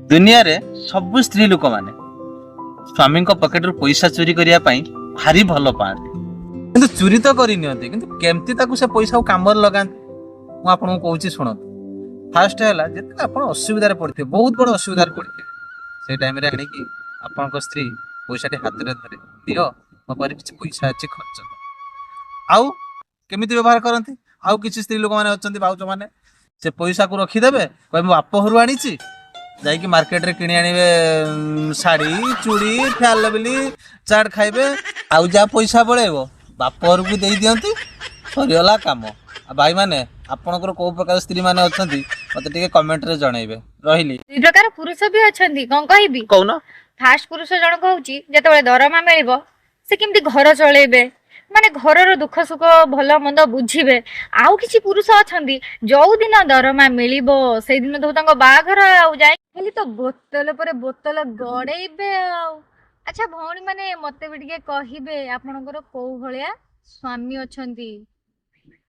दुनिया रे सब स्त्री लोक माने स्वामी पकेट रू पैसा चोरी करिया पई भारी भल पाते किंतु चोरी तो करि नियंती किंतु केमती ताकू से पैसा काम लगाते मु आपन को कहूची सुन फास्ट हैला जते आपण असुविधा रे पड़थे बहुत बड़ असुविधा रे पड़थे से टाइम रे आनी कि आपन को स्त्री पैसा हाथ रे धरे दियो मो पर किछ पैसा अछि खर्च आउ केमिति व्यवहार करंती आउ किछ स्त्री लोक माने अछंती बाउचो माने से पैसा को रखी देबे कहि मो बाप हरु आनीची जाइकी मार्केट रे किणी आनिबे साड़ी चूड़ी फ्याल लबली चाट खाइबे आउ जा पैसा बळेबो बाप हरु को देई दियंती सरियला काम आ भाई माने आपनकर को प्रकार स्त्री माने अछंती मते टिके कमेंट रे जणाइबे रहिली दुई प्रकार पुरुष भी अछंती कोन कहबी कहूना फास्ट पुरुष जण कहूची जेतेबेले दरमा मिलिबो से केमती घर चलेबे माने घरर दुख सुख भल मंद बुझिबे आउ किछि पुरुष अछंती जो दिन दरमा मिलिबो सेई दिन तो तांको बाघर आउ जाय खाली तो बोतल पर बोतल गड़ेइबे आउ अच्छा भौणी माने मते भी टिके कहिबे आपनकर को भलिया स्वामी अछंती।